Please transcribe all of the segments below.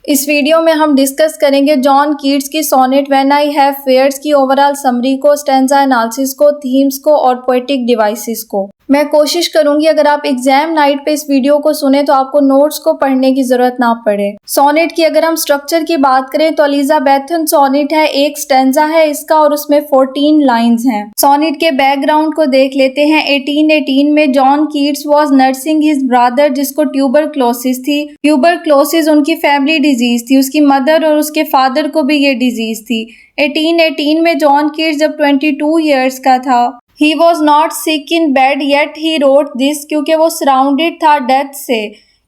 इस वीडियो में हम डिस्कस करेंगे जॉन कीट्स की sonnet when I have fears की ओवरऑल समरी को, स्टैंजा एनालिसिस को, थीम्स को और पोएटिक डिवाइसेस को। मैं कोशिश करूंगी अगर आप एग्जाम नाइट पे इस वीडियो को सुने तो आपको नोट्स को पढ़ने की जरूरत ना पड़े। सोनेट की अगर हम स्ट्रक्चर की बात करें तो एलिजाबेथन सोनेट है, एक स्टैंजा है इसका और उसमें 14 लाइंस हैं। सोनेट के बैकग्राउंड को देख लेते हैं। 1818 में John Keats was nursing his brother जिसको ट्यूबरक्लोसिस थी। ट्यूबरक्लोसिस उनकी फैमिली डिजीज थी, उसकी मदर और उसके फादर को भी ये डिजीज थी। 1818 में जॉन कीट्स जब 22 ईयर्स का था, He was not sick in bed yet he wrote this क्योंकि वो सराउंडेड था डेथ से,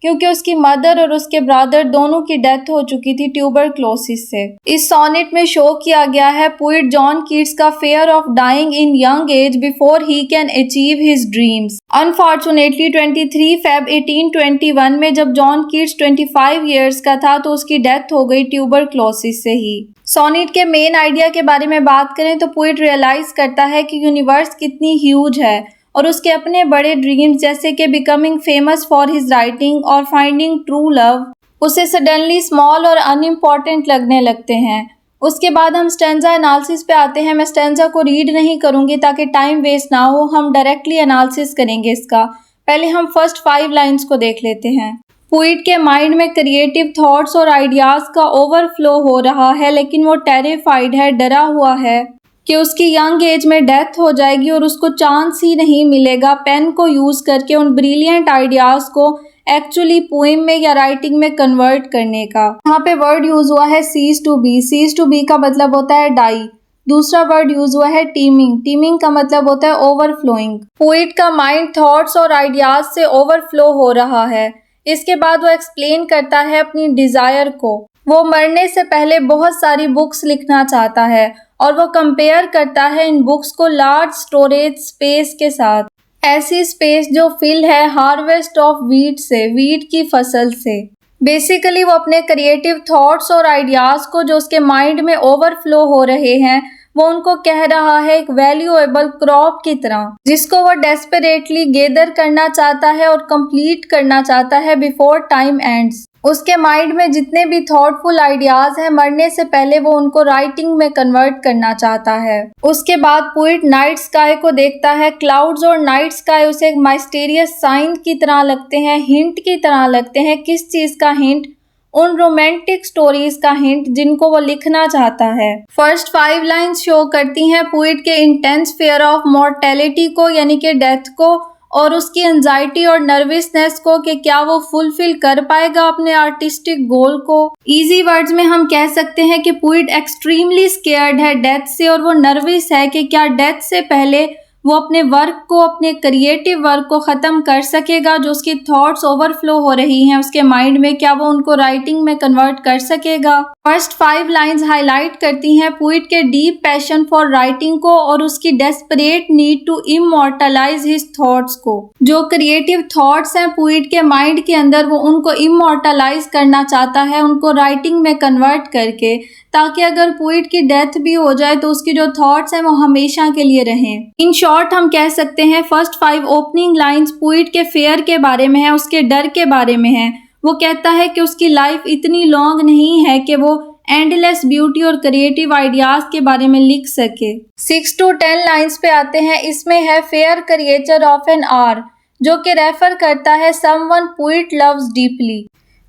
क्योंकि उसकी मदर और उसके ब्रदर दोनों की डेथ हो चुकी थी ट्यूबरक्लोसिस से। इस सोनेट में शो किया गया है पोएट जॉन कीट्स का fear of dying in young age before he can achieve his dreams. Unfortunately 23 Feb 1821 में जब जॉन कीट्स 25 ईयर्स का था तो उसकी डेथ हो गई ट्यूबरक्लोसिस से ही। सोनेट के मेन आइडिया के बारे में बात करें तो पोएट रियलाइज करता है कि यूनिवर्स कितनी ह्यूज है और उसके अपने बड़े ड्रीम्स जैसे कि becoming famous for his writing और फाइंडिंग ट्रू लव उसे सडनली स्मॉल और अनइम्पॉर्टेंट लगने लगते हैं। उसके बाद हम स्टैंजा एनालिसिस पे आते हैं। मैं स्टैंजा को रीड नहीं करूंगी ताकि टाइम वेस्ट ना हो, हम डायरेक्टली एनालिसिस करेंगे इसका। पहले हम फर्स्ट 5 लाइन्स को देख लेते हैं। पोएट के माइंड में क्रिएटिव थॉट्स और आइडियाज का ओवरफ्लो हो रहा है, लेकिन वो टेरिफाइड है, डरा हुआ है कि उसकी यंग एज में डेथ हो जाएगी और उसको चांस ही नहीं मिलेगा पेन को यूज करके उन ब्रिलियंट आइडियाज को एक्चुअली पोएम में या राइटिंग में कन्वर्ट करने का। यहाँ पे वर्ड यूज हुआ है cease to be. Cease to be का मतलब होता है डाई। दूसरा वर्ड यूज हुआ है टीमिंग। टीमिंग का मतलब होता है ओवरफ्लोइंग। पोएट का माइंड थॉट्स और आइडियाज से ओवरफ्लो हो रहा है। इसके बाद वो एक्सप्लेन करता है अपनी डिजायर को। वो मरने से पहले बहुत सारी बुक्स लिखना चाहता है और वो कंपेयर करता है इन बुक्स को लार्ज स्टोरेज स्पेस के साथ, ऐसी स्पेस जो फिल है हार्वेस्ट ऑफ वीट से, वीट की फसल से। बेसिकली वो अपने क्रिएटिव थॉट्स और आइडियाज को जो उसके माइंड में ओवरफ्लो हो रहे हैं वो उनको कह रहा है एक वैल्यूएबल क्रॉप की तरह, जिसको वो डेस्परेटली गैदर करना चाहता है और कंप्लीट करना चाहता है बिफोर टाइम एंड्स। उसके माइंड में जितने भी थॉटफुल आइडियाज हैं मरने से पहले वो उनको राइटिंग में कन्वर्ट करना चाहता है। उसके बाद पोएट नाइट स्काई को देखता है। क्लाउड्स और नाइट स्काई उसे एक माइस्टीरियस साइन की तरह लगते हैं, हिंट की तरह लगते हैं। किस चीज का हिंट? उन रोमांटिक स्टोरीज का हिंट जिनको वो लिखना चाहता है। फर्स्ट 5 लाइन्स शो करती हैं पोएट के इंटेंस फेयर ऑफ मॉर्टेलिटी को, यानी कि डेथ को, और उसकी एंजाइटी और नर्वसनेस को कि क्या वो फुलफिल कर पाएगा अपने आर्टिस्टिक गोल को। इजी वर्ड्स में हम कह सकते हैं कि पोएट एक्सट्रीमली स्केयर्ड है डेथ से और वो नर्वस है कि क्या डेथ से पहले वो अपने वर्क को, अपने क्रिएटिव वर्क को ख़त्म कर सकेगा। जो उसकी थॉट्स ओवरफ्लो हो रही हैं उसके माइंड में, क्या वो उनको राइटिंग में कन्वर्ट कर सकेगा। फर्स्ट 5 लाइंस हाईलाइट करती हैं पोएट के डीप पैशन फॉर राइटिंग को और उसकी desperate need to immortalise his thoughts को। जो क्रिएटिव थॉट्स हैं पोएट के माइंड के अंदर वो उनको इमॉर्टलाइज करना चाहता है, उनको राइटिंग में कन्वर्ट करके, ताकि अगर पोएट की डेथ भी हो जाए तो उसकी जो थॉट्स हैं वो हमेशा के लिए रहें। इन शॉर्ट हम कह सकते हैं फर्स्ट 5 ओपनिंग लाइंस पोएट के फेयर के बारे में है, उसके डर के बारे में है। वो कहता है कि उसकी लाइफ इतनी लॉन्ग नहीं है कि वो एंडलेस ब्यूटी और क्रिएटिव आइडियाज के बारे में लिख सके। 6 to 10 लाइंस पे आते हैं। इसमें है fair creature of an hour, जो कि रेफर करता है someone poet loves deeply.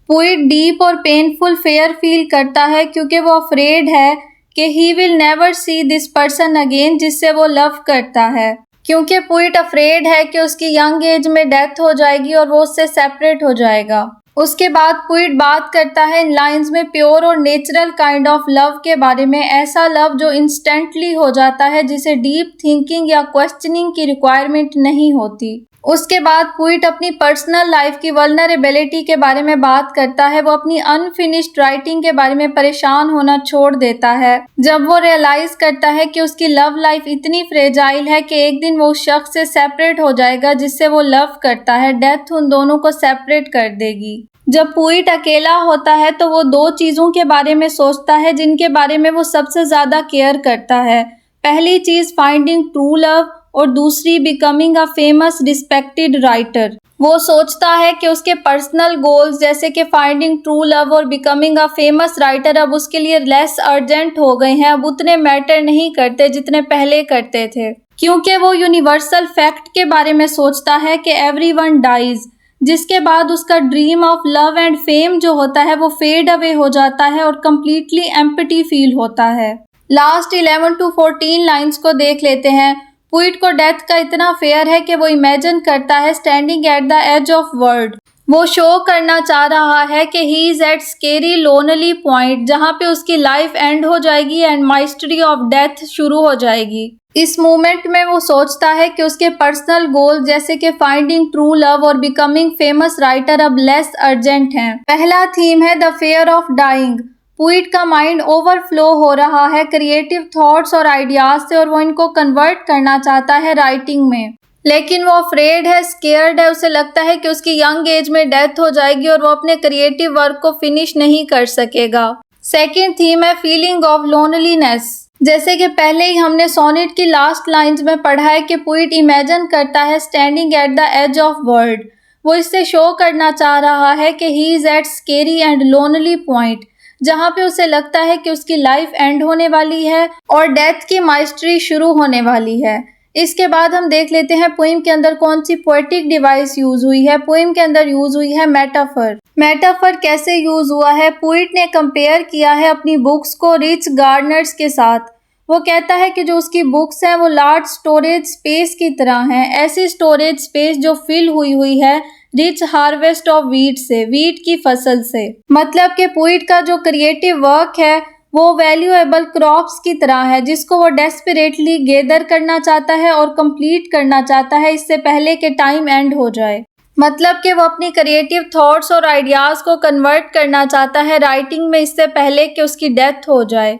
Poet deep और पेनफुल फेयर फील करता है क्योंकि वो अफ्रेड है कि he will never see this person again, जिससे वो लव करता है। क्योंकि पोएट अफ्रेड है कि उसकी यंग एज में डेथ हो जाएगी और वो उससे सेपरेट हो जाएगा। उसके बाद पोएट बात करता है इन लाइंस में प्योर और नेचुरल काइंड ऑफ लव के बारे में, ऐसा लव जो इंस्टेंटली हो जाता है, जिसे डीप थिंकिंग या क्वेश्चनिंग की रिक्वायरमेंट नहीं होती। उसके बाद पोएट अपनी पर्सनल लाइफ की वल्नरेबिलिटी के बारे में बात करता है। वो अपनी अनफिनिश्ड राइटिंग के बारे में परेशान होना छोड़ देता है जब वो रियलाइज करता है कि उसकी लव लाइफ इतनी फ्रेजाइल है कि एक दिन वो उस शख्स से सेपरेट हो जाएगा जिससे वो लव करता है। डेथ उन दोनों को सेपरेट कर देगी। जब पोएट अकेला होता है तो वो 2 चीजों के बारे में सोचता है जिनके बारे में वो सबसे ज्यादा केयर करता है। पहली चीज फाइंडिंग ट्रू लव और दूसरी becoming a famous respected writer. वो सोचता है कि उसके पर्सनल गोल्स जैसे कि फाइंडिंग ट्रू लव और बिकमिंग अ फेमस राइटर अब उसके लिए लेस अर्जेंट हो गए हैं, अब उतने मैटर नहीं करते जितने पहले करते थे, क्योंकि वो यूनिवर्सल फैक्ट के बारे में सोचता है कि एवरीवन डाइज, जिसके बाद उसका dream of love and fame जो होता है वो फेड अवे हो जाता है और कम्प्लीटली एम्प्टी फील होता है। लास्ट 11 to 14 लाइन्स को देख लेते हैं। पोइट को डेथ का इतना फेयर है कि वो इमेजिन करता है standing at the edge of world. वो शो करना चाह रहा है कि he is at scary lonely point, जहाँ पे उसकी लाइफ एंड हो जाएगी एंड माइस्ट्री ऑफ डेथ शुरू हो जाएगी। इस मोमेंट में वो सोचता है कि उसके पर्सनल गोल जैसे कि फाइंडिंग ट्रू लव और बिकमिंग फेमस राइटर अब लेस अर्जेंट हैं। पहला थीम है the fear of dying. Poet का माइंड ओवरफ्लो हो रहा है क्रिएटिव थॉट्स और आइडियाज से और वो इनको कन्वर्ट करना चाहता है राइटिंग में, लेकिन वो अफ्रेड है, स्केयर्ड है। उसे लगता है कि उसकी यंग एज में डेथ हो जाएगी और वो अपने क्रिएटिव वर्क को फिनिश नहीं कर सकेगा। सेकेंड थीम है फीलिंग ऑफ लोनलीनेस। जैसे कि पहले ही हमने सोनेट की लास्ट लाइंस में पढ़ा है कि पोइट इमेजिन करता है standing at the edge of world. वो इससे शो करना चाह रहा है कि he is at scary and lonely point, जहाँ पे उसे लगता है कि उसकी लाइफ एंड होने वाली है और डेथ की माइस्ट्री शुरू होने वाली है। इसके बाद हम देख लेते हैं पोइम के अंदर कौन सी पोएटिक डिवाइस यूज हुई है। पोइम के अंदर यूज हुई है मेटाफर। मेटाफर कैसे यूज हुआ है? पोइट ने कंपेयर किया है अपनी बुक्स को रिच गार्डनर्स के साथ। वो कहता है कि जो उसकी बुक्स हैं वो लार्ज स्टोरेज स्पेस की तरह हैं, ऐसी स्टोरेज स्पेस जो फिल हुई है रिच हार्वेस्ट ऑफ वीट से, वीट की फसल से। मतलब कि पोइट का जो क्रिएटिव वर्क है वो वैल्यूएबल क्रॉप्स की तरह है जिसको वो डेस्परेटली गैदर करना चाहता है और कंप्लीट करना चाहता है इससे पहले कि टाइम एंड हो जाए। मतलब कि वो अपनी क्रिएटिव थॉट्स और आइडियाज को कन्वर्ट करना चाहता है राइटिंग में इससे पहले कि उसकी डेथ हो जाए।